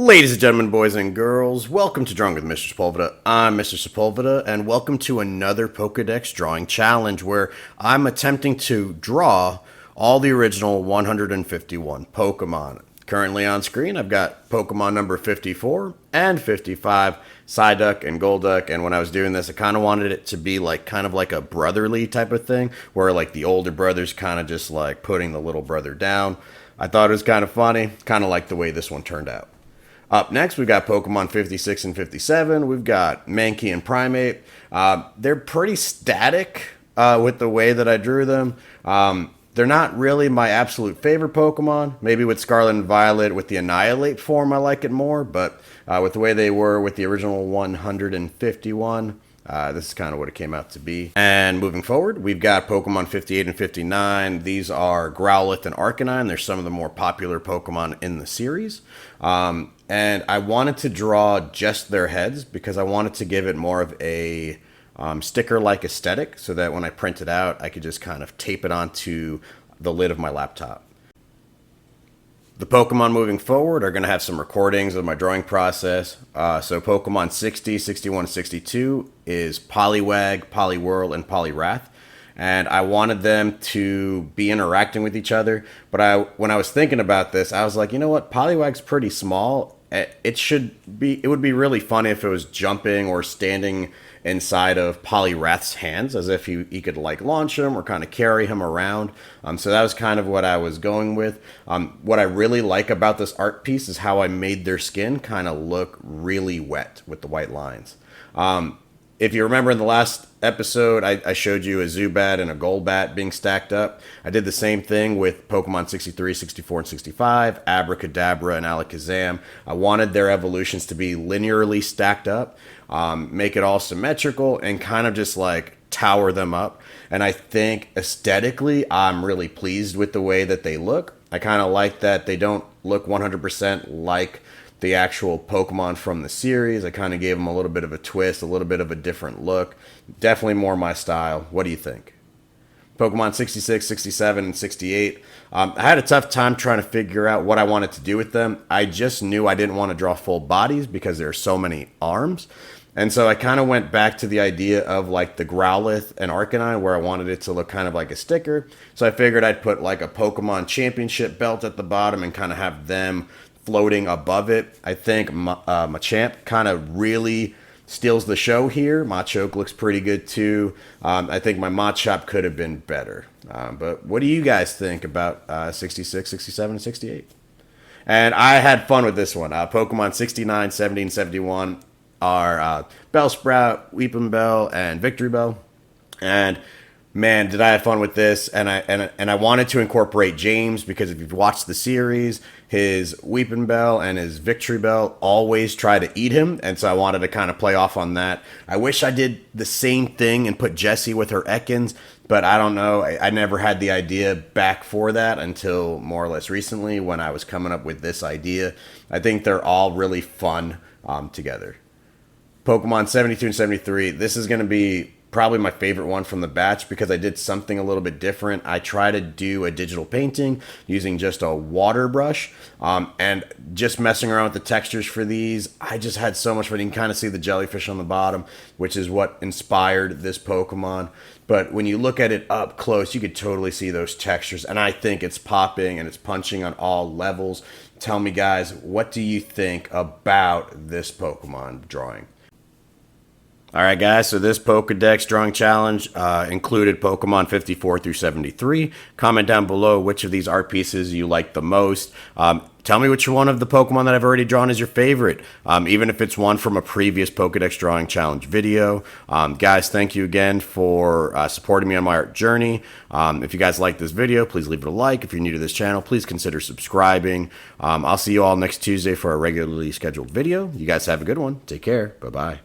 Ladies and gentlemen, boys and girls, welcome to Drawing with Mr. Sepulveda. I'm Mr. Sepulveda, and welcome to another Pokedex Drawing Challenge, where I'm attempting to draw all the original 151 Pokemon. Currently on screen, I've got Pokemon number 54 and 55, Psyduck and Golduck, and when I was doing this, I kind of wanted it to be kind of like a brotherly type of thing, where the older brother's kind of just putting the little brother down. I thought it was kind of funny, kind of like the way this one turned out. Up next, we've got Pokemon 56 and 57. We've got Mankey and Primate. They're pretty static with the way that I drew them. They're not really my absolute favorite Pokemon. Maybe with Scarlet and Violet, with the Annihilate form, I like it more. But with the way they were with the original 151, this is kind of what it came out to be. And moving forward, we've got Pokemon 58 and 59. These are Growlithe and Arcanine. They're some of the more popular Pokemon in the series. And I wanted to draw just their heads because I wanted to give it more of a sticker-like aesthetic so that when I print it out, I could just kind of tape it onto the lid of my laptop. The Pokemon moving forward are going to have some recordings of my drawing process. So Pokemon 60, 61, 62 is Poliwag, Poliwhirl, and Poliwrath. And I wanted them to be interacting with each other. But when I was thinking about this, I was like, you know what? Poliwag's pretty small. It would be really funny if it was jumping or standing inside of Poliwrath's hands, as if he could launch him or kind of carry him around. So that was kind of what I was going with. What I really like about this art piece is how I made their skin kind of look really wet with the white lines. If you remember in the last episode, I showed you a Zubat and a Golbat being stacked up. I did the same thing with Pokemon 63, 64, and 65, Abracadabra and Alakazam. I wanted their evolutions to be linearly stacked up, make it all symmetrical, and kind of just tower them up. And I think aesthetically, I'm really pleased with the way that they look. I kind of like that they don't look 100% like the actual Pokemon from the series. I kind of gave them a little bit of a twist, a little bit of a different look. Definitely more my style. What do you think? Pokemon 66, 67, and 68. I had a tough time trying to figure out what I wanted to do with them. I just knew I didn't want to draw full bodies because there are so many arms. And so I kind of went back to the idea of the Growlithe and Arcanine, where I wanted it to look kind of like a sticker. So I figured I'd put a Pokemon Championship belt at the bottom and kind of have them floating above it. I think Machamp kind of really steals the show here. Machoke looks pretty good too. I think my Machop could have been better. But what do you guys think about 66, 67, and 68? And I had fun with this one. Pokemon 69, 70, and 71 are Bellsprout, Weepinbell, and Victreebel. And man, did I have fun with this. And I wanted to incorporate James because if you've watched the series, his Weepinbell and his Victreebel always try to eat him. And so I wanted to kind of play off on that. I wish I did the same thing and put Jessie with her Ekans, but I don't know. I never had the idea back for that until more or less recently when I was coming up with this idea. I think they're all really fun together. Pokemon 72 and 73, this is going to be probably my favorite one from the batch because I did something a little bit different. I tried to do a digital painting using just a water brush and just messing around with the textures for these. I just had so much fun. You can kind of see the jellyfish on the bottom, which is what inspired this Pokemon. But when you look at it up close, you could totally see those textures. And I think it's popping and it's punching on all levels. Tell me, guys, what do you think about this Pokemon drawing? Alright guys, so this Pokedex Drawing Challenge included Pokemon 54 through 73. Comment down below which of these art pieces you like the most. Tell me which one of the Pokemon that I've already drawn is your favorite, even if it's one from a previous Pokedex Drawing Challenge video. Guys, thank you again for supporting me on my art journey. If you guys like this video, please leave it a like. If you're new to this channel, please consider subscribing. I'll see you all next Tuesday for a regularly scheduled video. You guys have a good one. Take care. Bye-bye.